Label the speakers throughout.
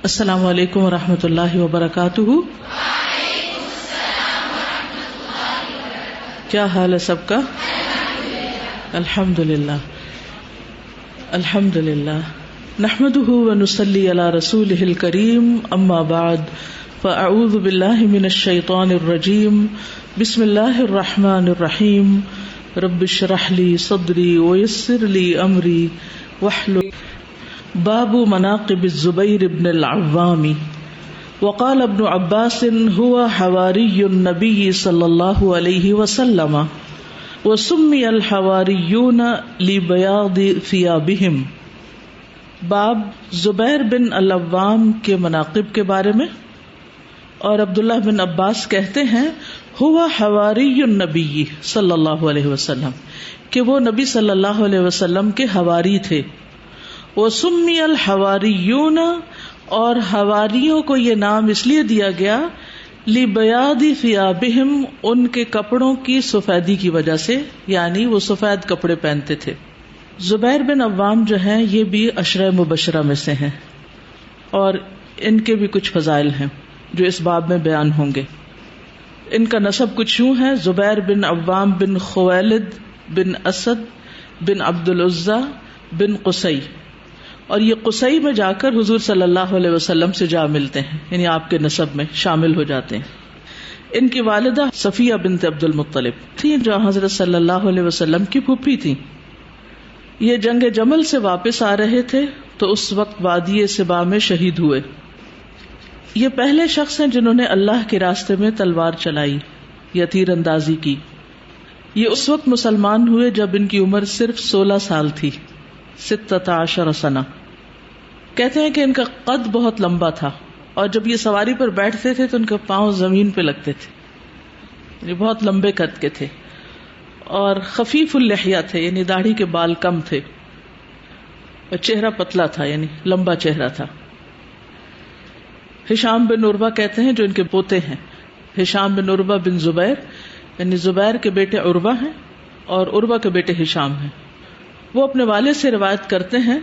Speaker 1: السلام علیکم ورحمۃ اللہ وبرکاتہ۔ کیا حال ہے سب کا؟ الحمد للہ الحمد للہ نحمده ونصلی علی رسولہ الکریم، اما بعد فاعوذ باللہ من الشیطان الرجیم، بسم اللہ الرحمن الرحیم، رب اشرح لی صدری ویسر لی امری واحلل۔ باب مناقب الزبیر بن العوام۔ وقال ابن عباس هو حواری النبی صلی اللہ علیہ وسلم وسمی الحواریون لبیاض ثیابہم۔ باب زبیر بن العوام کے مناقب کے بارے میں، اور عبداللہ بن عباس کہتے ہیں ہوا حواری النبی صلی اللہ علیہ وسلم کہ وہ نبی صلی اللہ علیہ وسلم کے حواری تھے۔ وسمی الحواریون، اور حواریوں کو یہ نام اس لیے دیا گیا لبیاض ثیابہم، ان کے کپڑوں کی سفیدی کی وجہ سے، یعنی وہ سفید کپڑے پہنتے تھے۔ زبیر بن عوام جو ہیں یہ بھی عشرہ مبشرہ میں سے ہیں، اور ان کے بھی کچھ فضائل ہیں جو اس باب میں بیان ہوں گے۔ ان کا نسب کچھ یوں ہے: زبیر بن عوام بن خویلد بن اسد بن عبد العزیٰ بن قصی، اور یہ قصی میں جا کر حضور صلی اللہ علیہ وسلم سے جا ملتے ہیں، یعنی آپ کے نسب میں شامل ہو جاتے ہیں۔ ان کی والدہ صفیہ بنت عبد المطلب تھی، جو حضرت صلی اللہ علیہ وسلم کی پھوپھی تھی۔ یہ جنگ جمل سے واپس آ رہے تھے تو اس وقت وادی سبا میں شہید ہوئے۔ یہ پہلے شخص ہیں جنہوں نے اللہ کے راستے میں تلوار چلائی یا تیر اندازی کی۔ یہ اس وقت مسلمان ہوئے جب ان کی عمر صرف 16 سال تھی، 16 سنہ۔ کہتے ہیں کہ ان کا قد بہت لمبا تھا، اور جب یہ سواری پر بیٹھتے تھے تو ان کے پاؤں زمین پہ لگتے تھے، یعنی بہت لمبے قد کے تھے، اور خفیف اللحیہ تھے، یعنی داڑھی کے بال کم تھے، اور چہرہ پتلا تھا، یعنی لمبا چہرہ تھا۔ ہشام بن عروہ کہتے ہیں، جو ان کے پوتے ہیں، ہشام بن عروہ بن زبیر، یعنی زبیر کے بیٹے عروہ ہیں اور عروہ کے بیٹے ہشام ہیں۔ وہ اپنے والد سے روایت کرتے ہیں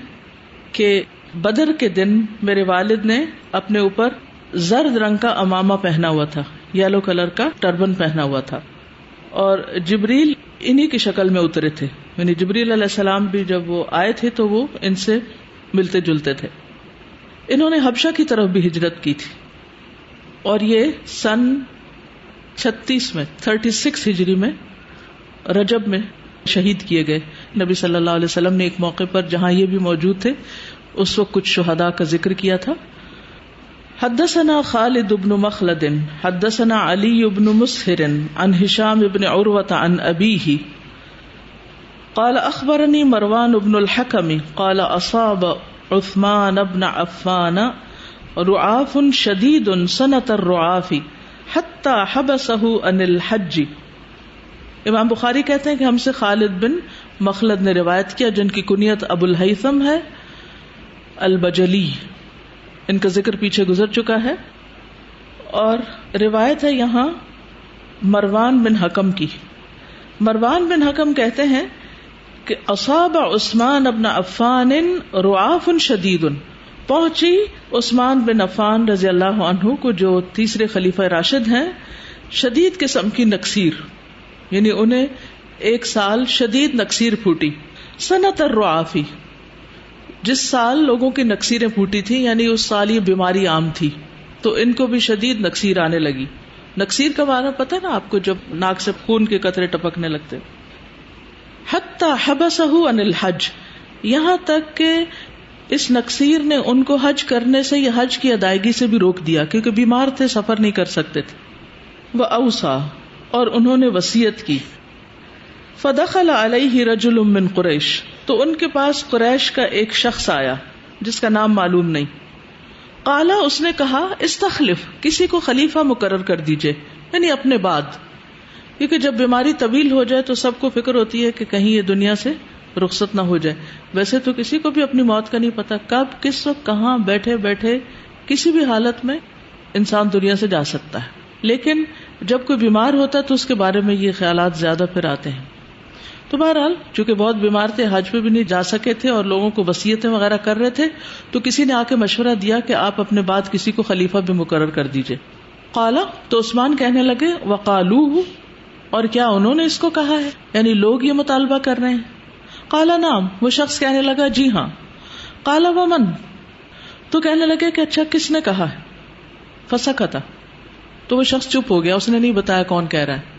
Speaker 1: کہ بدر کے دن میرے والد نے اپنے اوپر زرد رنگ کا عمامہ پہنا ہوا تھا، یلو کلر کا ٹربن پہنا ہوا تھا، اور جبریل انہی کی شکل میں اترے تھے، یعنی جبریل علیہ السلام بھی جب وہ آئے تھے تو وہ ان سے ملتے جلتے تھے۔ انہوں نے حبشہ کی طرف بھی ہجرت کی تھی، اور یہ سن 36 میں 36 ہجری میں رجب میں شہید کیے گئے۔ نبی صلی اللہ علیہ وسلم نے ایک موقع پر جہاں یہ بھی موجود تھے اس وقت کچھ شہداء کا ذکر کیا تھا۔ حدثنا خالد بن مخلد حدثنا علی بن مسہر عن ہشام بن عروۃ عن ابیہ قال اخبرنی مروان بن الحکم قال اصاب عثمان بن عفان رعاف شدید سنة الرعاف حتى حبسه عن الحج۔ امام بخاری کہتے ہیں کہ ہم سے خالد بن مخلد نے روایت کیا، جن کی کنیت ابو الہیثم ہے البجلی، ان کا ذکر پیچھے گزر چکا ہے، اور روایت ہے یہاں مروان بن حکم کی۔ مروان بن حکم کہتے ہیں کہ اصاب عثمان بن عفان رعاف شدید، پہنچی عثمان بن عفان رضی اللہ عنہ کو، جو تیسرے خلیفہ راشد ہیں، شدید قسم کی نکسیر، یعنی انہیں ایک سال شدید نکسیر پھوٹی۔ سنۃ الرعافی، جس سال لوگوں کی نکسیریں پھوٹی تھی، یعنی اس سال یہ بیماری عام تھی، تو ان کو بھی شدید نکسیر آنے لگی۔ نکسیر کا معنی پتہ ہے نا آپ کو، جب ناک سے خون کے قطرے ٹپکنے لگتے۔ حتی حبسہ عن الحج، یہاں تک کہ اس نکسیر نے ان کو حج کرنے سے یا حج کی ادائیگی سے بھی روک دیا، کیونکہ بیمار تھے، سفر نہیں کر سکتے تھے۔ وأوصى، اور انہوں نے وصیت کی۔ فدخل علیہ رجل من قریش، تو ان کے پاس قریش کا ایک شخص آیا جس کا نام معلوم نہیں۔ قالا، اس نے کہا، استخلف، کسی کو خلیفہ مقرر کر دیجئے، یعنی اپنے بعد، کیونکہ جب بیماری طویل ہو جائے تو سب کو فکر ہوتی ہے کہ کہیں یہ دنیا سے رخصت نہ ہو جائے۔ ویسے تو کسی کو بھی اپنی موت کا نہیں پتا، کب کس وقت کہاں بیٹھے بیٹھے کسی بھی حالت میں انسان دنیا سے جا سکتا ہے، لیکن جب کوئی بیمار ہوتا ہے تو اس کے بارے میں یہ خیالات زیادہ پھر آتے ہیں۔ تو بہرحال چونکہ بہت بیمار تھے، حج پہ بھی نہیں جا سکے تھے اور لوگوں کو وصیتیں وغیرہ کر رہے تھے، تو کسی نے آ کے مشورہ دیا کہ آپ اپنے بعد کسی کو خلیفہ بھی مقرر کر دیجئے. قال، تو عثمان کہنے لگے وقالوہ، اور کیا انہوں نے اس کو کہا ہے، یعنی لوگ یہ مطالبہ کر رہے ہیں. قال نعم، وہ شخص کہنے لگا جی ہاں. قال ومن، تو کہنے لگے کہ اچھا کس نے کہا ہے. فسکت، تو وہ شخص چپ ہو گیا، اس نے نہیں بتایا کون کہہ رہا ہے.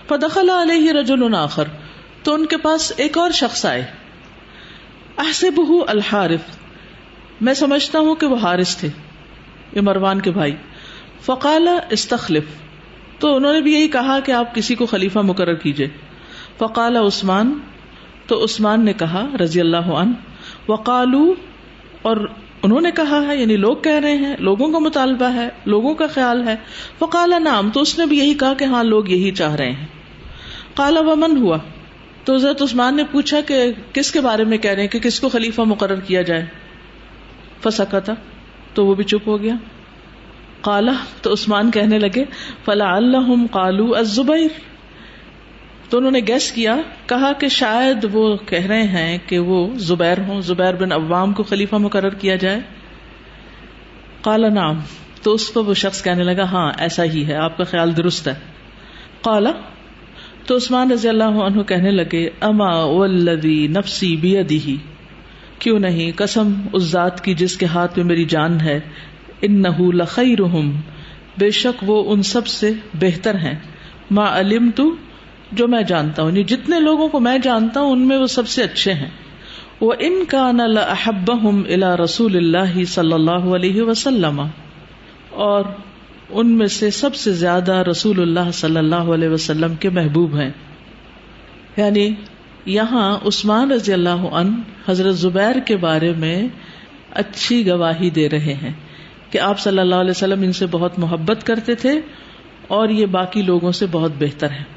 Speaker 1: فدخل علیہ رجل آخر، تو ان کے پاس ایک اور شخص آئے. احسبہ الحارث، میں سمجھتا ہوں کہ وہ حارث تھے، یہ مروان کے بھائی. فقال استخلف، تو انہوں نے بھی یہی کہا کہ آپ کسی کو خلیفہ مقرر کیجئے. فقال عثمان، تو عثمان نے کہا رضی اللہ عنہ. وقالوا، اور انہوں نے کہا ہے، یعنی لوگ کہہ رہے ہیں، لوگوں کا مطالبہ ہے، لوگوں کا خیال ہے. فقال نعم، تو اس نے بھی یہی کہا کہ ہاں لوگ یہی چاہ رہے ہیں. قال ومن ہوا، تو حضرت عثمان نے پوچھا کہ کس کے بارے میں کہہ رہے ہیں کہ کس کو خلیفہ مقرر کیا جائے. فسکت، تو وہ بھی چپ ہو گیا. قال، تو عثمان کہنے لگے فلعلہم قالوا الزبیر، تو انہوں نے گیس کیا، کہا کہ شاید وہ کہہ رہے ہیں کہ وہ زبیر ہوں، زبیر بن عوام کو خلیفہ مقرر کیا جائے. قال نعم، تو اس پر وہ شخص کہنے لگا ہاں ایسا ہی ہے، آپ کا خیال درست ہے. قال، تو عثمان رضی اللہ عنہ کہنے لگے اما والذی نفسی بیدہ، کیوں نہیں، قسم اس ذات کی جس کے ہاتھ میں میری جان ہے، انہ لخیرہم، بے شک وہ ان سب سے بہتر ہیں، ما علمت، جو میں جانتا ہوں، جتنے لوگوں کو میں جانتا ہوں ان میں وہ سب سے اچھے ہیں. وَإِن كَانَ لَأَحَبَّهُمْ إِلَى رَسُولِ اللَّهِ صلی اللہ علیہ وسلم، اور ان میں سے سب سے زیادہ رسول اللہ صلی اللہ علیہ وسلم کے محبوب ہیں. یعنی یہاں عثمان رضی اللہ عنہ حضرت زبیر کے بارے میں اچھی گواہی دے رہے ہیں کہ آپ صلی اللہ علیہ وسلم ان سے بہت محبت کرتے تھے اور یہ باقی لوگوں سے بہت بہتر ہیں.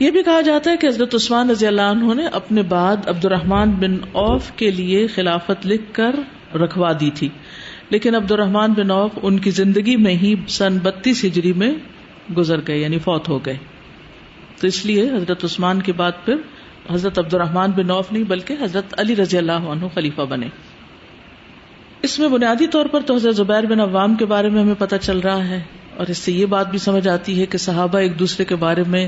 Speaker 1: یہ بھی کہا جاتا ہے کہ حضرت عثمان رضی اللہ عنہ نے اپنے بعد عبد الرحمن بن عوف کے لیے خلافت لکھ کر رکھوا دی تھی، لیکن عبد الرحمن بن عوف ان کی زندگی میں ہی سن 32 ہجری میں گزر گئے، یعنی فوت ہو گئے. تو اس لیے حضرت عثمان کے بعد پھر حضرت عبد الرحمن بن عوف نہیں بلکہ حضرت علی رضی اللہ عنہ خلیفہ بنے. اس میں بنیادی طور پر تو حضرت زبیر بن عوام کے بارے میں ہمیں پتہ چل رہا ہے، اور اس سے یہ بات بھی سمجھ آتی ہے کہ صحابہ ایک دوسرے کے بارے میں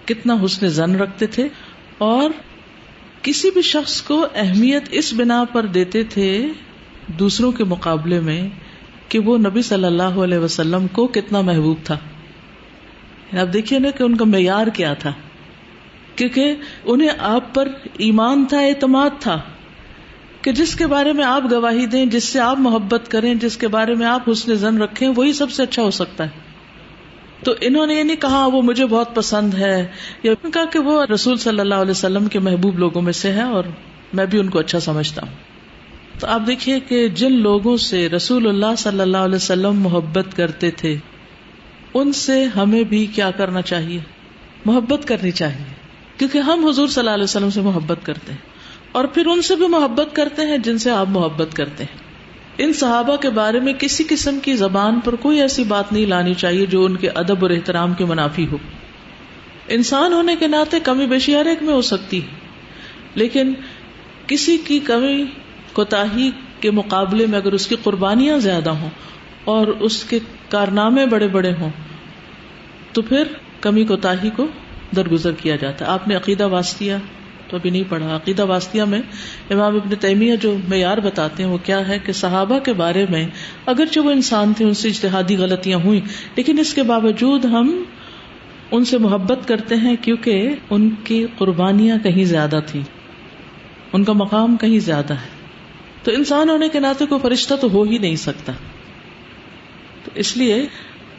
Speaker 1: کتنا حسن ظن رکھتے تھے، اور کسی بھی شخص کو اہمیت اس بنا پر دیتے تھے دوسروں کے مقابلے میں کہ وہ نبی صلی اللہ علیہ وسلم کو کتنا محبوب تھا. آپ دیکھیے نا کہ ان کا معیار کیا تھا، کیونکہ انہیں آپ پر ایمان تھا، اعتماد تھا کہ جس کے بارے میں آپ گواہی دیں، جس سے آپ محبت کریں، جس کے بارے میں آپ حسن ظن رکھیں، وہی سب سے اچھا ہو سکتا ہے. تو انہوں نے یہ نہیں کہا وہ مجھے بہت پسند ہے، یا کہا کہ وہ رسول صلی اللہ علیہ وسلم کے محبوب لوگوں میں سے ہے اور میں بھی ان کو اچھا سمجھتا ہوں. تو آپ دیکھیے کہ جن لوگوں سے رسول اللہ صلی اللہ علیہ وسلم محبت کرتے تھے ان سے ہمیں بھی کیا کرنا چاہیے، محبت کرنی چاہیے، کیونکہ ہم حضور صلی اللہ علیہ وسلم سے محبت کرتے ہیں اور پھر ان سے بھی محبت کرتے ہیں جن سے آپ محبت کرتے ہیں. ان صحابہ کے بارے میں کسی قسم کی زبان پر کوئی ایسی بات نہیں لانی چاہیے جو ان کے ادب اور احترام کے منافی ہو. انسان ہونے کے ناطے کمی بیشی ہر ایک میں ہو سکتی ہے، لیکن کسی کی کمی کوتاہی کے مقابلے میں اگر اس کی قربانیاں زیادہ ہوں اور اس کے کارنامے بڑے بڑے ہوں تو پھر کمی کوتاہی کو درگزر کیا جاتا ہے. آپ نے عقیدہ واسطیہ تو ابھی نہیں پڑھا. عقیدہ واسطیہ میں امام ابن تیمیہ جو معیار بتاتے ہیں وہ کیا ہے کہ صحابہ کے بارے میں اگرچہ وہ انسان تھے، ان سے اجتہادی غلطیاں ہوئیں، لیکن اس کے باوجود ہم ان سے محبت کرتے ہیں کیونکہ ان کی قربانیاں کہیں زیادہ تھیں، ان کا مقام کہیں زیادہ ہے. تو انسان ہونے کے ناطے کوئی فرشتہ تو ہو ہی نہیں سکتا. تو اس لیے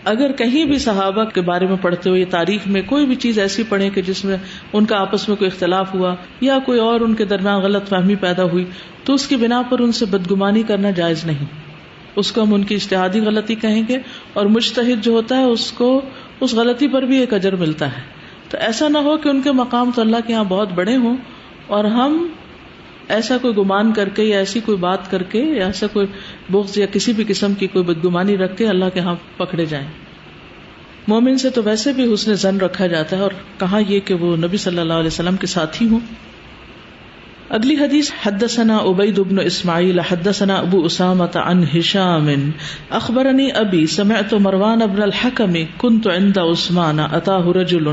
Speaker 1: اگر کہیں بھی صحابہ کے بارے میں پڑھتے ہو یا تاریخ میں کوئی بھی چیز ایسی پڑھیں کہ جس میں ان کا آپس میں کوئی اختلاف ہوا یا کوئی اور ان کے درمیان غلط فہمی پیدا ہوئی تو اس کی بنا پر ان سے بدگمانی کرنا جائز نہیں. اس کو ہم ان کی اجتہادی غلطی کہیں گے، اور مجتہد جو ہوتا ہے اس کو اس غلطی پر بھی ایک اجر ملتا ہے. تو ایسا نہ ہو کہ ان کے مقام تو اللہ کے یہاں بہت بڑے ہوں اور ہم ایسا کوئی گمان کر کے یا ایسی کوئی بات کر کے یا ایسا کوئی بغض یا کسی بھی قسم کی کوئی بدگمانی رکھ کے اللہ کے ہاں پکڑے جائیں. مومن سے تو ویسے بھی حسن ظن رکھا جاتا ہے، اور کہاں یہ کہ وہ نبی صلی اللہ علیہ وسلم کے ساتھی ہوں. اگلی حدیث حدثنا عبید بن اسماعیل حدثنا ابو اسامۃ عن ہشام اخبرنی ابی سمعت مروان بن الحکم كنت عند عثمان اتاه رجل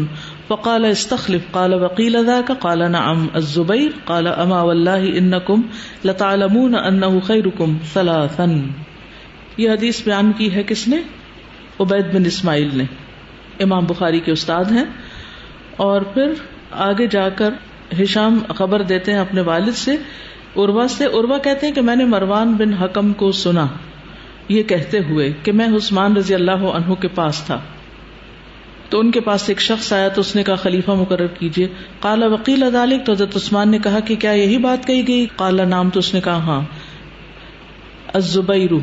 Speaker 1: فقال استخلف قال وقيل ذاك قال نعم الزبير قال اما والله انكم لتعلمون انه خيركم ثلاثا. یہ حدیث بیان کی ہے کس نے؟ عبید بن اسماعیل نے، امام بخاری کے استاد ہیں. اور پھر آگے جا کر ہشام خبر دیتے ہیں اپنے والد سے، عروہ سے. عروہ کہتے ہیں کہ میں نے مروان بن حکم کو سنا یہ کہتے ہوئے کہ میں عثمان رضی اللہ عنہ کے پاس تھا، تو ان کے پاس ایک شخص آیا تو اس نے کہا خلیفہ مقرر کیجئے. قال وقیل ذلك، تو حضرت عثمان نے کہا کہ کیا یہی بات کہی گئی؟ قال نعم، تو اس نے کہا ہاں. الزبیر،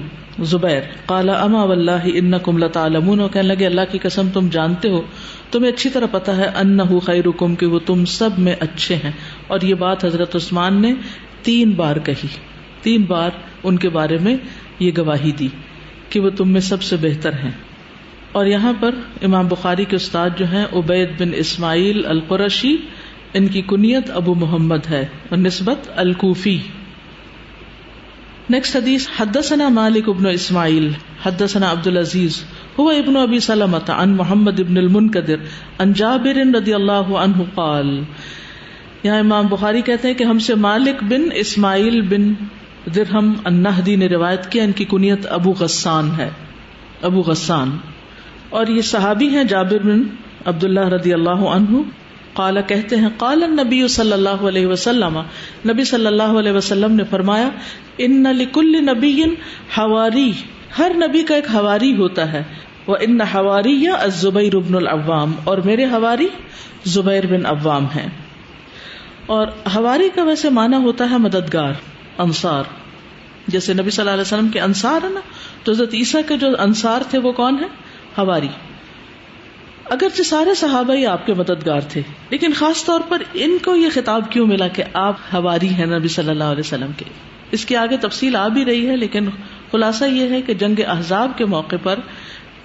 Speaker 1: زبیر. قال اما واللہ انکم لتعلمون، کہنے لگے اللہ کی قسم تم جانتے ہو، تمہیں اچھی طرح پتا ہے انہ خیرکم، کہ وہ تم سب میں اچھے ہیں. اور یہ بات حضرت عثمان نے 3 بار کہی، 3 بار ان کے بارے میں یہ گواہی دی کہ وہ تم میں سب سے بہتر ہیں. اور یہاں پر امام بخاری کے استاد جو ہیں عبید بن اسماعیل القرشی، ان کی کنیت ابو محمد ہے اور نسبت الکوفی. نیکسٹ حدیث حدثنا مالک بن اسماعیل حدثنا عبد العزیز هو ابن ابی سلمۃ عن محمد بن المنکدر عن جابر رضی اللہ عنہ قال. یہاں امام بخاری کہتے ہیں کہ ہم سے مالک بن اسماعیل بن درہم النہدی نے روایت کیا، ان کی کنیت ابو غسان ہے، ابو غسان. اور یہ صحابی ہیں جابر بن عبداللہ رضی اللہ عنہ. قال کہتے ہیں قال النبی صلی اللہ علیہ وسلم، نبی صلی اللہ علیہ وسلم نے فرمایا ان لکل نبی حواری، ہر نبی کا ایک حواری ہوتا ہے. وان حواری الزبیر بن العوام، اور میرے حواری زبیر بن عوام ہیں. اور حواری کا ویسے معنی ہوتا ہے مددگار، انصار. جیسے نبی صلی اللہ علیہ وسلم کے انصار ہیں نا، تو حضرت عیسیٰ کے جو انصار تھے وہ کون ہیں؟ حواری. اگرچہ سارے صحابہ ہی آپ کے مددگار تھے، لیکن خاص طور پر ان کو یہ خطاب کیوں ملا کہ آپ حواری ہیں نبی صلی اللہ علیہ وسلم کے؟ اس کی آگے تفصیل آ بھی رہی ہے، لیکن خلاصہ یہ ہے کہ جنگ احزاب کے موقع پر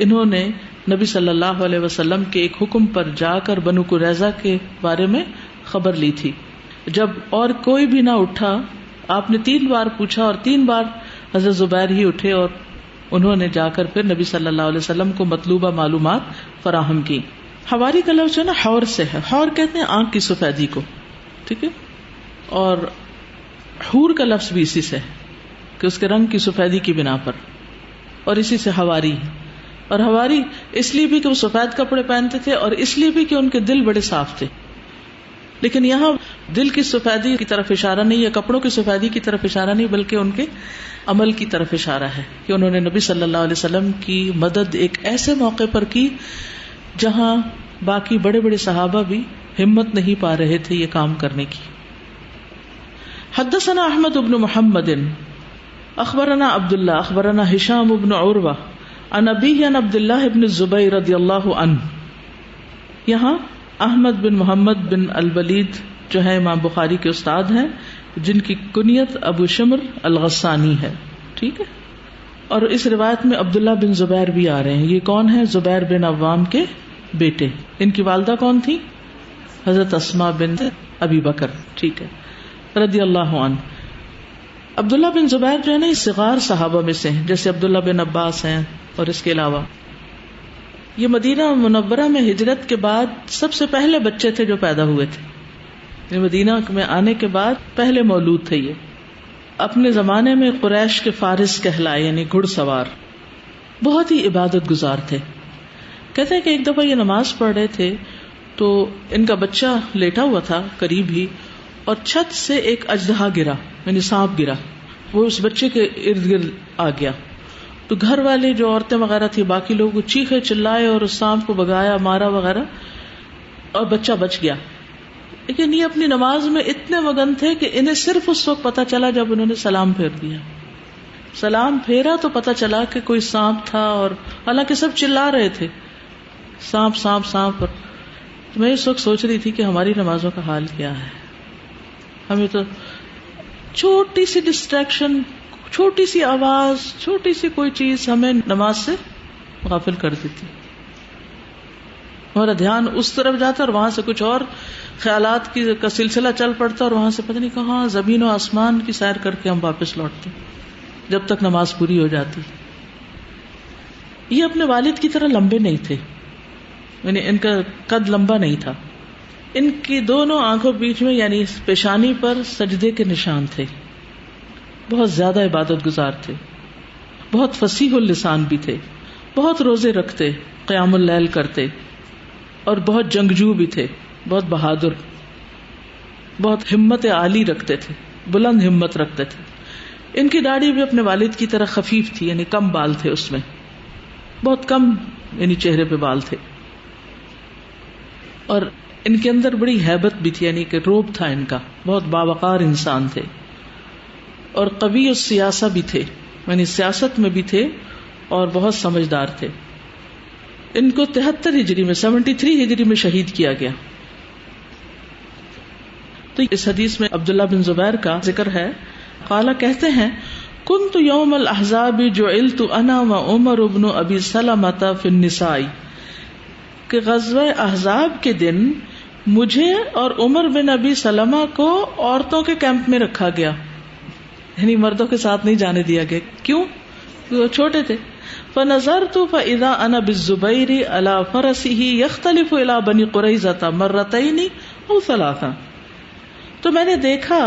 Speaker 1: انہوں نے نبی صلی اللہ علیہ وسلم کے ایک حکم پر جا کر بنو قریظہ کے بارے میں خبر لی تھی. جب اور کوئی بھی نہ اٹھا، آپ نے 3 بار پوچھا اور 3 بار حضرت زبیر ہی اٹھے، اور انہوں نے جا کر پھر نبی صلی اللہ علیہ وسلم کو مطلوبہ معلومات فراہم کی. حواری کا لفظ جو ہے نا حور سے ہے، حور کہتے ہیں آنکھ کی سفیدی کو، ٹھیک ہے. اور حور کا لفظ بھی اسی سے ہے کہ اس کے رنگ کی سفیدی کی بنا پر، اور اسی سے حواری. اور حواری اس لیے بھی کہ وہ سفید کپڑے پہنتے تھے، اور اس لیے بھی کہ ان کے دل بڑے صاف تھے. لیکن یہاں دل کی سفیدی کی طرف اشارہ نہیں ہے، کپڑوں کی سفیدی کی طرف اشارہ نہیں، بلکہ ان کے عمل کی طرف اشارہ ہے کہ انہوں نے نبی صلی اللہ علیہ وسلم کی مدد ایک ایسے موقع پر کی جہاں باقی بڑے بڑے صحابہ بھی ہمت نہیں پا رہے تھے یہ کام کرنے کی. حدثنا احمد بن محمد اخبرنا عبداللہ اخبرنا ہشام بن عروہ عن ابیہ عن عبداللہ بن الزبیر رضی اللہ عنہ. یہاں احمد بن محمد بن الولید جو ہے امام بخاری کے استاد ہیں، جن کی کنیت ابو شمر الغسانی ہے، ٹھیک ہے. اور اس روایت میں عبداللہ بن زبیر بھی آ رہے ہیں. یہ کون ہیں؟ زبیر بن عوام کے بیٹے. ان کی والدہ کون تھی؟ حضرت اسماء بنت ابی بکر، ٹھیک ہے، رضی اللہ عنہ. عبداللہ بن زبیر جو ہے نا یہ صغار صحابہ میں سے ہیں، جیسے عبداللہ بن عباس ہیں. اور اس کے علاوہ یہ مدینہ منورہ میں ہجرت کے بعد سب سے پہلے بچے تھے جو پیدا ہوئے تھے. یہ مدینہ میں آنے کے بعد پہلے مولود تھے. یہ اپنے زمانے میں قریش کے فارس کہلائے، یعنی گھڑ سوار. بہت ہی عبادت گزار تھے. کہتے ہیں کہ ایک دفعہ یہ نماز پڑھ رہے تھے تو ان کا بچہ لیٹا ہوا تھا قریب ہی، اور چھت سے ایک اژدہا گرا، یعنی سانپ گرا. وہ اس بچے کے ارد گرد آ گیا. تو گھر والے جو عورتیں وغیرہ تھی، باقی لوگ چیخے چلائے اور اس سانپ کو بگایا، مارا وغیرہ، اور بچہ بچ گیا. لیکن یہ اپنی نماز میں اتنے مگن تھے کہ انہیں صرف اس وقت پتا چلا جب انہوں نے سلام پھیر دیا. سلام پھیرا تو پتا چلا کہ کوئی سانپ تھا، اور حالانکہ سب چلا رہے تھے سانپ سانپ سانپ. میں اس وقت سوچ رہی تھی کہ ہماری نمازوں کا حال کیا ہے. ہمیں تو چھوٹی سی ڈسٹریکشن، چھوٹی سی آواز، چھوٹی سی کوئی چیز ہمیں نماز سے غافل کر دیتی. ہمارا دھیان اس طرف جاتا اور وہاں سے کچھ اور خیالات کا سلسلہ چل پڑتا اور وہاں سے پتہ نہیں کہاں زمین و آسمان کی سیر کر کے ہم واپس لوٹتے جب تک نماز پوری ہو جاتی. یہ اپنے والد کی طرح لمبے نہیں تھے، یعنی ان کا قد لمبا نہیں تھا. ان کی دونوں آنکھوں بیچ میں یعنی پیشانی پر سجدے کے نشان تھے. بہت زیادہ عبادت گزار تھے، بہت فصیح اللسان بھی تھے، بہت روزے رکھتے، قیام اللیل کرتے، اور بہت جنگجو بھی تھے، بہت بہادر، بہت ہمت عالی رکھتے تھے، بلند ہمت رکھتے تھے. ان کی داڑھی بھی اپنے والد کی طرح خفیف تھی، یعنی کم بال تھے اس میں، بہت کم یعنی چہرے پہ بال تھے. اور ان کے اندر بڑی ہیبت بھی تھی، یعنی کہ روب تھا ان کا، بہت باوقار انسان تھے. اور قوی السیاسہ بھی تھے، یعنی سیاست میں بھی تھے اور بہت سمجھدار تھے. ان کو 73 ہجری میں 73 ہجری میں شہید کیا گیا. تو اس حدیث میں عبداللہ بن زبیر کا ذکر ہے. قالا کہتے ہیں کنت یوم الاحزاب جعلت انا وعمر بن ابی سلمۃ فی النساء، کہ غزوہ احزاب کے دن مجھے اور عمر بن ابی سلمہ کو عورتوں کے کیمپ میں رکھا گیا، یعنی مردوں کے ساتھ نہیں جانے دیا گیا. کیوں؟ وہ چھوٹے تھے. فنظرت فاذا انا بالزبیر علی فرسه یختلف الی بنی قریظہ مرتين او ثلاثا، تو میں نے دیکھا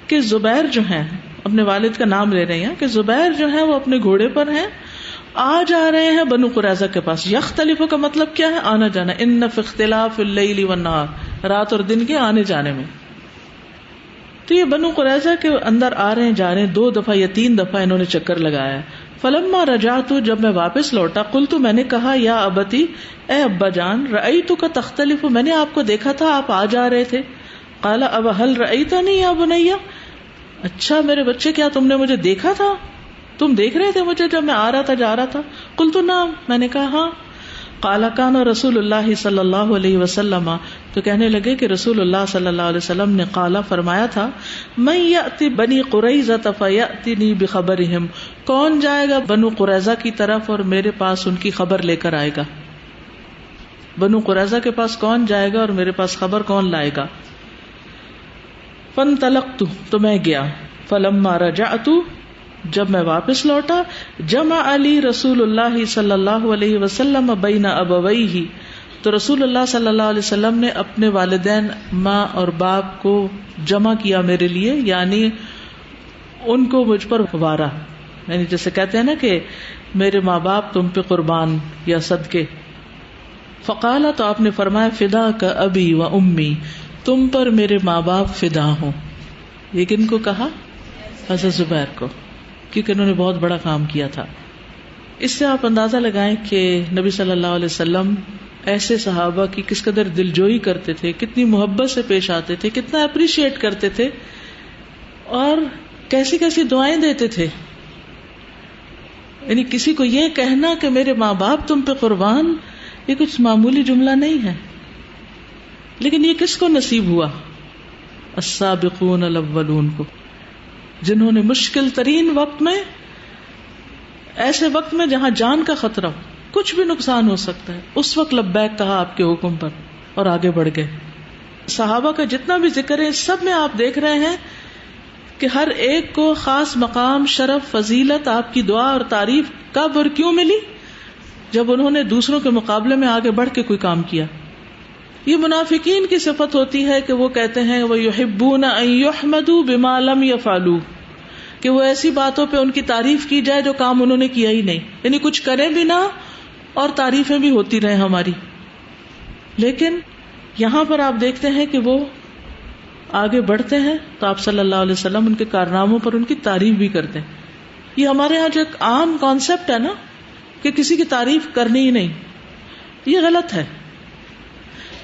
Speaker 1: کہ زبیر جو ہیں، اپنے والد کا نام لے رہے ہیں کہ زبیر جو ہیں وہ اپنے گھوڑے پر ہیں، آ جا رہے ہیں بنو قریظہ کے پاس. یختلف کا مطلب کیا ہے؟ آنا جانا. ان فی اختلاف اللیل والنہار، رات اور دن کے آنے جانے میں. تو یہ بنو قریظہ کے اندر آ رہے ہیں جا رہے ہیں، 2 دفعہ یا 3 دفعہ انہوں نے چکر لگایا. فلما رجعت، جب میں واپس لوٹا، قلت میں نے کہا یا ابتی، اے ابا جان، رأیتک تختلف، میں نے آپ کو دیکھا تھا آپ آ جا رہے تھے. قال اب هل رأیتنی یا بنی، اچھا میرے بچے کیا تم نے مجھے دیکھا تھا؟ تم دیکھ رہے تھے مجھے جب میں آ رہا تھا جا رہا تھا؟ قلت نعم، میں نے کہا ہاں. قال کان رسول اللہ صلی اللہ علیہ وسلم، تو کہنے لگے کہ رسول اللہ صلی اللہ علیہ وسلم نے قال فرمایا تھا، من یأتی بنی قریظہ فیأتینی بخبرہم، کون جائے گا بنو قریظہ کی طرف اور میرے پاس ان کی خبر لے کر آئے گا. بنو قریظہ کے پاس کون جائے گا اور میرے پاس خبر کون لائے گا. فانطلقت، تو میں گیا. فلما رجعت، جب میں واپس لوٹا، جمع علی رسول اللہ صلی اللہ علیہ وسلم بین ابویہ، تو رسول اللہ صلی اللہ علیہ وسلم نے اپنے والدین ماں اور باپ کو جمع کیا میرے لیے، یعنی ان کو مجھ پر وارا، یعنی جیسے کہتے ہیں نا کہ میرے ماں باپ تم پہ قربان یا صدقے. فقال، تو آپ نے فرمایا، فدا کا ابی و امی، تم پر میرے ماں باپ فدا ہوں. یہ کن کو کہا؟ حضرت زبیر کو، کیونکہ انہوں نے بہت بڑا کام کیا تھا. اس سے آپ اندازہ لگائیں کہ نبی صلی اللہ علیہ وسلم ایسے صحابہ کی کس قدر دلجوئی کرتے تھے، کتنی محبت سے پیش آتے تھے، کتنا اپریشیٹ کرتے تھے، اور کیسی کیسی دعائیں دیتے تھے. یعنی کسی کو یہ کہنا کہ میرے ماں باپ تم پہ قربان، یہ کچھ معمولی جملہ نہیں ہے. لیکن یہ کس کو نصیب ہوا؟ السابقون الاولون کو، جنہوں نے مشکل ترین وقت میں، ایسے وقت میں جہاں جان کا خطرہ ہو، کچھ بھی نقصان ہو سکتا ہے، اس وقت لبیک کہا آپ کے حکم پر اور آگے بڑھ گئے. صحابہ کا جتنا بھی ذکر ہے سب میں آپ دیکھ رہے ہیں کہ ہر ایک کو خاص مقام، شرف، فضیلت، آپ کی دعا اور تعریف کب اور کیوں ملی؟ جب انہوں نے دوسروں کے مقابلے میں آگے بڑھ کے کوئی کام کیا. یہ منافقین کی صفت ہوتی ہے کہ وہ کہتے ہیں وَيُحِبُّونَ أَن يُحْمَدُوا بِمَا لَمْ يَفْعَلُوا، کہ وہ ایسی باتوں پہ ان کی تعریف کی جائے جو کام انہوں نے کیا ہی نہیں، یعنی کچھ کریں بھی نہ اور تعریفیں بھی ہوتی رہیں ہماری. لیکن یہاں پر آپ دیکھتے ہیں کہ وہ آگے بڑھتے ہیں تو آپ صلی اللہ علیہ وسلم ان کے کارناموں پر ان کی تعریف بھی کرتے ہیں. یہ ہمارے ہاں جو ایک عام کانسیپٹ ہے نا کہ کسی کی تعریف کرنی ہی نہیں، یہ غلط ہے.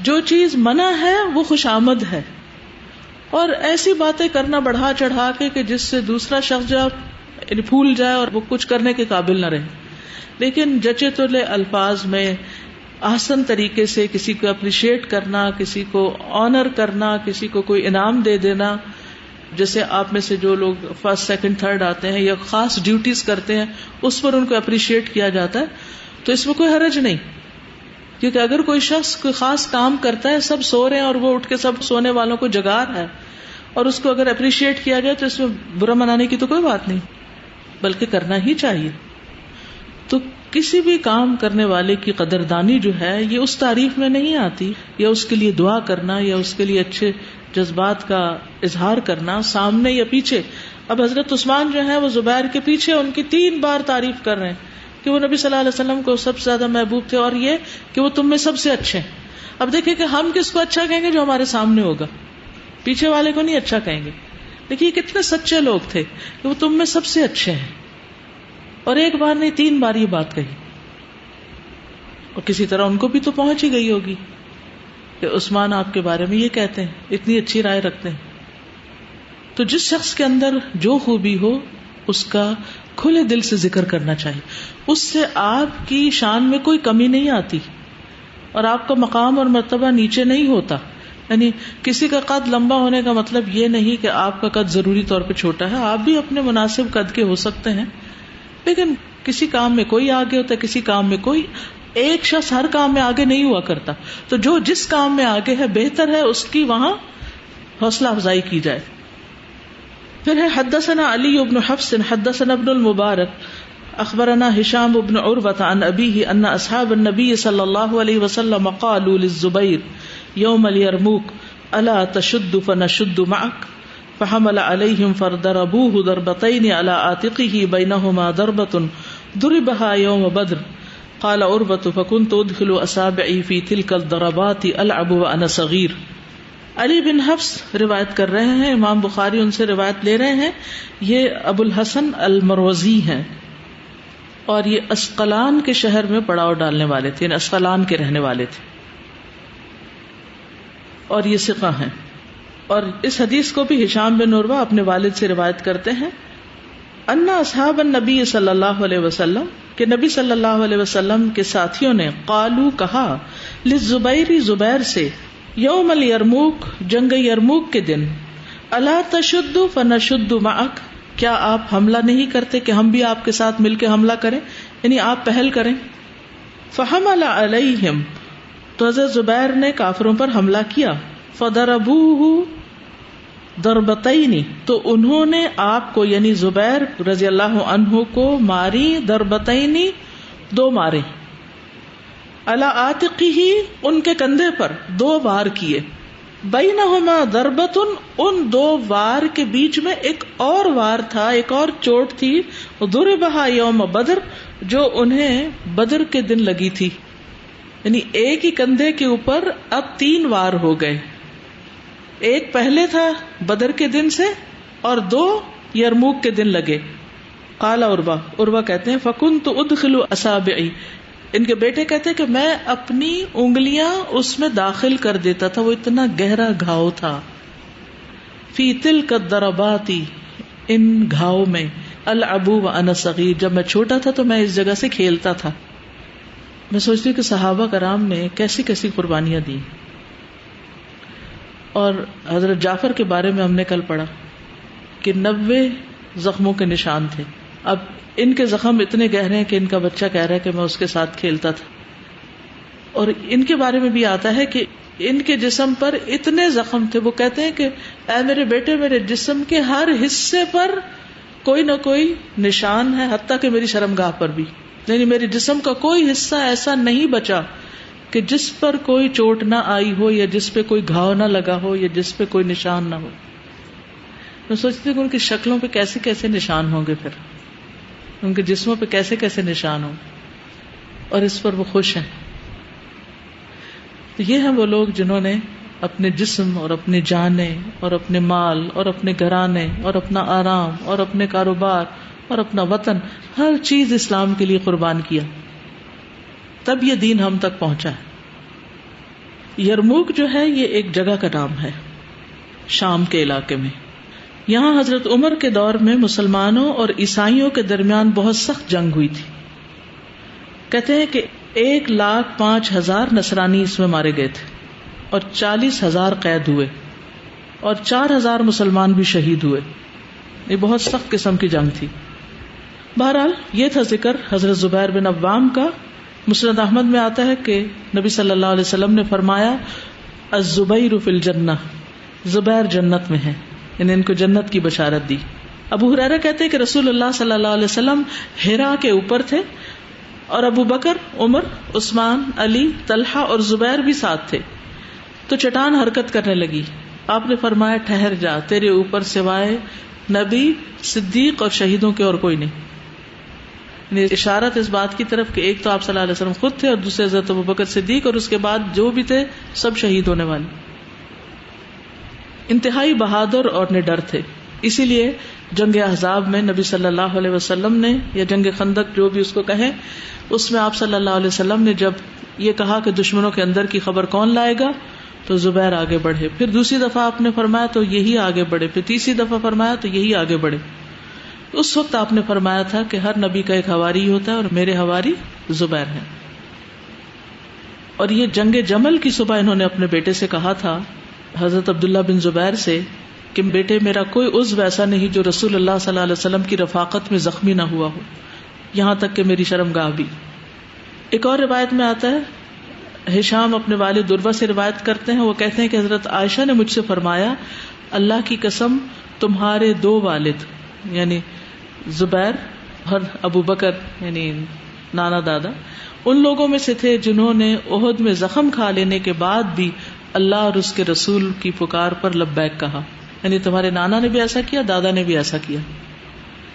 Speaker 1: جو چیز منع ہے وہ خوش آمد ہے، اور ایسی باتیں کرنا بڑھا چڑھا کے کہ جس سے دوسرا شخص جب پھول جائے اور وہ کچھ کرنے کے قابل نہ رہے. لیکن جچے تلے الفاظ میں احسن طریقے سے کسی کو اپریشیٹ کرنا، کسی کو آنر کرنا، کسی کو کوئی انعام دے دینا، جیسے آپ میں سے جو لوگ فرسٹ سیکنڈ تھرڈ آتے ہیں یا خاص ڈیوٹیز کرتے ہیں اس پر ان کو اپریشیٹ کیا جاتا ہے، تو اس میں کوئی حرج نہیں. کیونکہ اگر کوئی شخص کوئی خاص کام کرتا ہے، سب سو رہے ہیں اور وہ اٹھ کے سب سونے والوں کو جگا رہا ہے، اور اس کو اگر اپریشیٹ کیا جائے تو اس میں برا منانے کی تو کوئی بات نہیں، بلکہ کرنا ہی چاہیے. تو کسی بھی کام کرنے والے کی قدردانی جو ہے یہ اس تعریف میں نہیں آتی، یا اس کے لیے دعا کرنا، یا اس کے لیے اچھے جذبات کا اظہار کرنا سامنے یا پیچھے. اب حضرت عثمان جو ہے وہ زبیر کے پیچھے ان کی 3 بار تعریف کر رہے ہیں کہ وہ نبی صلی اللہ علیہ وسلم کو سب سے زیادہ محبوب تھے، اور یہ کہ وہ تم میں سب سے اچھے ہیں. اب دیکھیں کہ ہم کس کو اچھا کہیں گے؟ جو ہمارے سامنے ہوگا، پیچھے والے کو نہیں اچھا کہیں گے. دیکھیے کتنے سچے لوگ تھے کہ وہ تم میں سب سے اچھے ہیں، اور ایک بار نہیں 3 بار یہ بات کہی. اور کسی طرح ان کو بھی تو پہنچ ہی گئی ہوگی کہ عثمان آپ کے بارے میں یہ کہتے ہیں، اتنی اچھی رائے رکھتے ہیں. تو جس شخص کے اندر جو خوبی ہو اس کا کھلے دل سے ذکر کرنا چاہیے. اس سے آپ کی شان میں کوئی کمی نہیں آتی، اور آپ کا مقام اور مرتبہ نیچے نہیں ہوتا. یعنی کسی کا قد لمبا ہونے کا مطلب یہ نہیں کہ آپ کا قد ضروری طور پہ چھوٹا ہے. آپ بھی اپنے مناسب قد کے ہو سکتے ہیں، لیکن کسی کام میں کوئی آگے ہوتا ہے، کسی کام میں کوئی. ایک شخص ہر کام میں آگے نہیں ہوا کرتا. تو جو جس کام میں آگے ہے بہتر ہے اس کی وہاں حوصلہ افزائی کی جائے. پھر ہے حدثنا علی بن حفص حدثنا ابن المبارک اخبرنا هشام بن عروة عن ابيه ان اصحاب النبي صلی اللہ علیہ وسلم قالوا للزبیر یوم الیرموک الا تشد فنشد معك فحمل عليهم فضربوه ضربتين على عاتقه بينهما ضربة ضربها يوم بدر. قال عروة فكنت ادخل اصابعي في تلك الضربات العب وانا صغير. علی بن حفص روایت کر رہے ہیں، امام بخاری ان سے روایت لے رہے ہیں. یہ ابو الحسن المروزی ہیں، اور یہ اسقلان کے شہر میں پڑاؤ ڈالنے والے تھے، اسقلان کے رہنے والے تھے، اور یہ ثقہ ہیں. اور اس حدیث کو بھی ہشام بن عروہ اپنے والد سے روایت کرتے ہیں. ان اصحاب النبی صلی اللہ علیہ وسلم، کہ نبی صلی اللہ علیہ وسلم کے ساتھیوں نے قالو کہا للزبیر زبیر سے یوم الیرموک جنگ یرموک کے دن الا تشد فنشد معک، کیا آپ حملہ نہیں کرتے کہ ہم بھی آپ کے ساتھ مل کے حملہ کریں، یعنی آپ پہل کریں. فحمل علیہم، تو حضرت زبیر نے کافروں پر حملہ کیا. فضربوہ ضربتین، تو انہوں نے آپ کو یعنی زبیر رضی اللہ عنہ کو ماری، ضربتین 2 مارے. علی عاتقہ، ان کے کندھے پر 2 وار کیے. بینہما ضربۃ، ان 2 وار کے بیچ میں ایک اور وار تھا، ایک اور چوٹ تھی. ضربہا یوم بدر، جو انہیں بدر کے دن لگی تھی. یعنی ایک ہی کندھے کے اوپر اب 3 وار ہو گئے. ایک پہلے تھا بدر کے دن سے، اور 2 یرموک کے دن لگے. قال عروہ کہتے ہیں فکنت ادخل اصابعی، ان کے بیٹے کہتے ہیں کہ میں اپنی انگلیاں اس میں داخل کر دیتا تھا، وہ اتنا گہرا گھاؤ تھا. فی تلک الضربات، ان گھاؤ میں. العب وانا صغیر، جب میں چھوٹا تھا تو میں اس جگہ سے کھیلتا تھا. میں سوچتی ہوں کہ صحابہ کرام نے کیسی کیسی قربانیاں دی. اور حضرت جعفر کے بارے میں ہم نے کل پڑھا کہ 90 زخموں کے نشان تھے. اب ان کے زخم اتنے گہرے ہیں کہ ان کا بچہ کہہ رہا ہے کہ میں اس کے ساتھ کھیلتا تھا. اور ان کے بارے میں بھی آتا ہے کہ ان کے جسم پر اتنے زخم تھے، وہ کہتے ہیں کہ اے میرے بیٹے، میرے جسم کے ہر حصے پر کوئی نہ کوئی نشان ہے، حتیٰ کہ میری شرمگاہ پر بھی. یعنی میرے جسم کا کوئی حصہ ایسا نہیں بچا کہ جس پر کوئی چوٹ نہ آئی ہو، یا جس پہ کوئی گھاؤ نہ لگا ہو، یا جس پہ کوئی نشان نہ ہو. میں سوچتی ہوں کہ ان کی شکلوں پہ کیسے کیسے نشان ہوں گے، پھر ان کے جسموں پہ کیسے کیسے نشان ہوں، اور اس پر وہ خوش ہیں. تو یہ ہیں وہ لوگ جنہوں نے اپنے جسم اور اپنی جانیں اور اپنے مال اور اپنے گھرانے اور اپنا آرام اور اپنے کاروبار اور اپنا وطن، ہر چیز اسلام کے لیے قربان کیا، تب یہ دین ہم تک پہنچا ہے. یرموک جو ہے یہ ایک جگہ کا نام ہے شام کے علاقے میں. یہاں حضرت عمر کے دور میں مسلمانوں اور عیسائیوں کے درمیان بہت سخت جنگ ہوئی تھی. کہتے ہیں کہ 1,05,000 نصرانی اس میں مارے گئے تھے، اور 40,000 قید ہوئے، اور 4,000 مسلمان بھی شہید ہوئے. یہ بہت سخت قسم کی جنگ تھی. بہرحال یہ تھا ذکر حضرت زبیر بن عوام کا مسند احمد میں آتا ہے کہ نبی صلی اللہ علیہ وسلم نے فرمایا الزبیر فی الجنہ، زبیر جنت میں ہے، یعنی ان کو جنت کی بشارت دی. ابو ہریرہ کہتے ہیں کہ رسول اللہ صلی اللہ علیہ وسلم حرا کے اوپر تھے اور ابو بکر، عمر، عثمان، علی، طلحہ اور زبیر بھی ساتھ تھے. تو چٹان حرکت کرنے لگی. آپ نے فرمایا ٹھہر جا، تیرے اوپر سوائے نبی، صدیق اور شہیدوں کے اور کوئی نہیں. یعنی اشارت اس بات کی طرف کہ ایک تو آپ صلی اللہ علیہ وسلم خود تھے اور دوسرے حضرت ابو بکر صدیق، اور اس کے بعد جو بھی تھے سب شہید ہونے والے. انتہائی بہادر اور نڈر تھے. اسی لیے جنگ احزاب میں نبی صلی اللہ علیہ وسلم نے، یا جنگ خندق جو بھی اس کو کہیں، اس میں آپ صلی اللہ علیہ وسلم نے جب یہ کہا کہ دشمنوں کے اندر کی خبر کون لائے گا، تو زبیر آگے بڑھے. پھر دوسری دفعہ آپ نے فرمایا تو یہی آگے بڑھے. پھر تیسری دفعہ فرمایا تو یہی آگے بڑھے. اس وقت آپ نے فرمایا تھا کہ ہر نبی کا ایک حواری ہوتا ہے اور میرے حواری زبیر ہیں. اور یہ جنگ جمل کی صبح انہوں نے اپنے بیٹے سے کہا تھا، حضرت عبداللہ بن زبیر سے، کہ بیٹے میرا کوئی عضو ایسا نہیں جو رسول اللہ صلی اللہ علیہ وسلم کی رفاقت میں زخمی نہ ہوا ہو، یہاں تک کہ میری شرمگاہ بھی. ایک اور روایت میں آتا ہے، ہشام اپنے والد عروہ سے روایت کرتے ہیں، وہ کہتے ہیں کہ حضرت عائشہ نے مجھ سے فرمایا اللہ کی قسم تمہارے دو والد یعنی زبیر اور ابو بکر یعنی نانا دادا ان لوگوں میں سے تھے جنہوں نے احد میں زخم کھا لینے کے بعد بھی اللہ اور اس کے رسول کی پکار پر لبیک کہا. یعنی تمہارے نانا نے بھی ایسا کیا، دادا نے بھی ایسا کیا.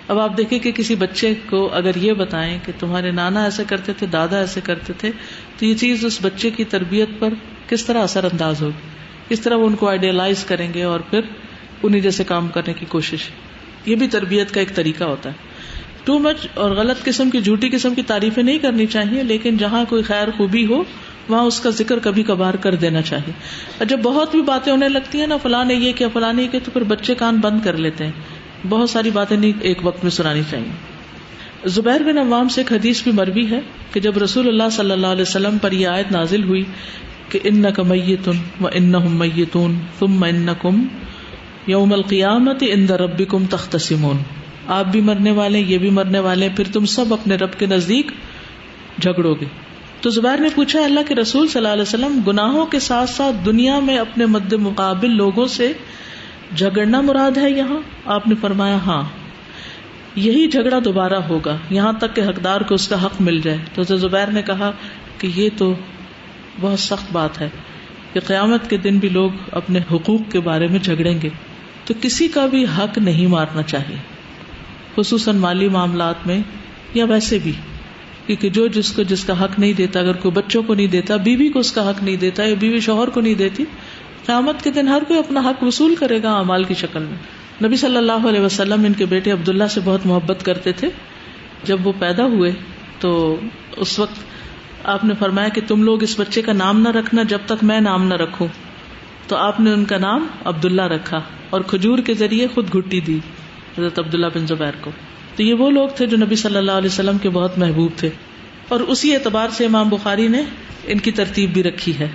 Speaker 1: اب آپ دیکھیں کہ کسی بچے کو اگر یہ بتائیں کہ تمہارے نانا ایسے کرتے تھے، دادا ایسے کرتے تھے، تو یہ چیز اس بچے کی تربیت پر کس طرح اثر انداز ہوگی، کس طرح وہ ان کو آئیڈیلائز کریں گے اور پھر انہیں جیسے کام کرنے کی کوشش. یہ بھی تربیت کا ایک طریقہ ہوتا ہے. ٹو مچ اور غلط قسم کی، جھوٹی قسم کی تعریفیں نہیں کرنی چاہیے، لیکن جہاں کوئی خیر خوبی ہو وہاں اس کا ذکر کبھی کبھار کر دینا چاہیے. اور جب بہت بھی باتیں ہونے لگتی ہیں نا، فلاں نے یہ کیا، فلاں نے یہ کیا، تو پھر بچے کان بند کر لیتے ہیں. بہت ساری باتیں نہیں ایک وقت میں سنانی چاہیے. زبیر بن عوام سے ایک حدیث بھی مروی ہے کہ جب رسول اللہ صلی اللہ علیہ وسلم پر یہ آیت نازل ہوئی کہ انک میت وانہم میتون ثم انکم یوم القیامت عند ربکم تختصمون، آپ بھی مرنے والے، یہ بھی مرنے والے، پھر تم سب اپنے رب کے نزدیک جھگڑو گے. تو زبیر نے پوچھا اللہ کے رسول صلی اللہ علیہ وسلم، گناہوں کے ساتھ ساتھ دنیا میں اپنے مد مقابل لوگوں سے جھگڑنا مراد ہے یہاں؟ آپ نے فرمایا ہاں، یہی جھگڑا دوبارہ ہوگا یہاں تک کہ حقدار کو اس کا حق مل جائے. تو زبیر نے کہا کہ یہ تو بہت سخت بات ہے کہ قیامت کے دن بھی لوگ اپنے حقوق کے بارے میں جھگڑیں گے. تو کسی کا بھی حق نہیں مارنا چاہیے، خصوصاً مالی معاملات میں یا ویسے بھی، کیونکہ جو جس کو جس کا حق نہیں دیتا، اگر کوئی بچوں کو نہیں دیتا، بیوی کو اس کا حق نہیں دیتا، یا بیوی شوہر کو نہیں دیتی، قیامت کے دن ہر کوئی اپنا حق وصول کرے گا اعمال کی شکل میں. نبی صلی اللہ علیہ وسلم ان کے بیٹے عبداللہ سے بہت محبت کرتے تھے. جب وہ پیدا ہوئے تو اس وقت آپ نے فرمایا کہ تم لوگ اس بچے کا نام نہ رکھنا جب تک میں نام نہ رکھوں. تو آپ نے ان کا نام عبداللہ رکھا اور کھجور کے ذریعے خود گھٹی دی حضرت عبداللہ بن زبیر کو. تو یہ وہ لوگ تھے جو نبی صلی اللہ علیہ وسلم کے بہت محبوب تھے، اور اسی اعتبار سے امام بخاری نے ان کی ترتیب بھی رکھی ہے.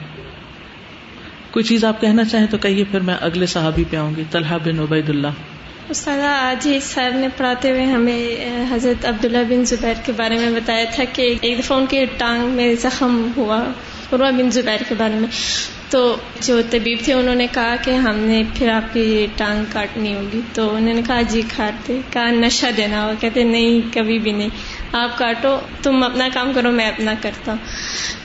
Speaker 1: کوئی چیز آپ کہنا چاہیں تو کہیے، پھر میں اگلے صحابی پہ آؤں گی، طلحہ بن عبید اللہ.
Speaker 2: استاد آج ہی سر نے پڑھاتے ہوئے ہمیں حضرت عبداللہ بن زبیر کے بارے میں بتایا تھا کہ ایک دفعہ ان کے ٹانگ میں زخم ہوا، عروہ بن زبیر کے بارے میں. تو جو طبیب تھے انہوں نے کہا کہ ہم نے پھر آپ کی ٹانگ کاٹنی ہوگی. تو انہوں نے کہا جی کاٹ دے. کہا نشہ دینا ہو؟ کہتے نہیں کبھی بھی نہیں، آپ کاٹو، تم اپنا کام کرو، میں اپنا کرتا ہوں.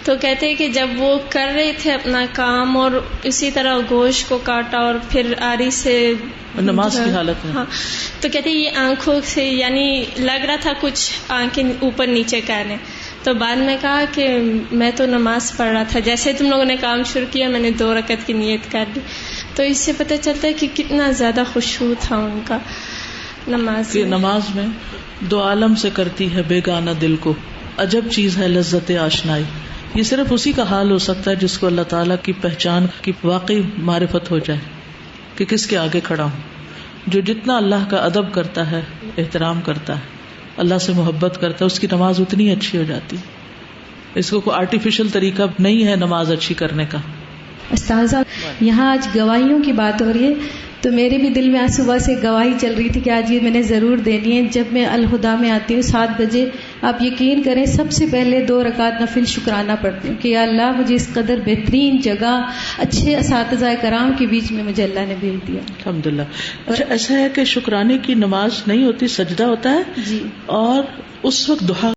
Speaker 2: تو کہتے کہ جب وہ کر رہے تھے اپنا کام اور اسی طرح گوشت کو کاٹا اور پھر آری سے
Speaker 1: نماز کی حالت میں،
Speaker 2: ہاں، تو کہتے یہ آنکھوں سے یعنی لگ رہا تھا کچھ آنکھیں اوپر نیچے کر رہے. تو بعد میں کہا کہ میں تو نماز پڑھ رہا تھا، جیسے تم لوگوں نے کام شروع کیا میں نے 2 رکعت کی نیت کر دی. تو اس سے پتہ چلتا ہے کہ کتنا زیادہ خشوع تھا ان کا نماز میں.
Speaker 1: نماز میں 2 عالم سے کرتی ہے بیگانہ دل کو، عجب چیز ہے لذت آشنائی. یہ صرف اسی کا حال ہو سکتا ہے جس کو اللہ تعالیٰ کی پہچان کی واقعی معرفت ہو جائے کہ کس کے آگے کھڑا ہوں. جو جتنا اللہ کا ادب کرتا ہے، احترام کرتا ہے، اللہ سے محبت کرتا ہے، اس کی نماز اتنی اچھی ہو جاتی. اس کو کوئی آرٹیفیشل طریقہ نہیں ہے نماز اچھی کرنے کا.
Speaker 3: استاذہ یہاں آج گواہیوں کی بات ہو رہی ہے، تو میرے بھی دل میں آج صبح سے گواہی چل رہی تھی کہ آج یہ میں نے ضرور دینی ہے. جب میں الہدا میں آتی ہوں 7 بجے، آپ یقین کریں سب سے پہلے 2 رکعت نفل شکرانہ پڑھتی ہوں کہ یا اللہ مجھے اس قدر بہترین جگہ اچھے اساتذہ کرام کے بیچ میں مجھے اللہ نے بھیج دیا.
Speaker 1: الحمدللہ. اچھا ایسا ہے کہ شکرانے کی نماز نہیں ہوتی، سجدہ ہوتا ہے
Speaker 3: جی،
Speaker 1: اور اس وقت دعا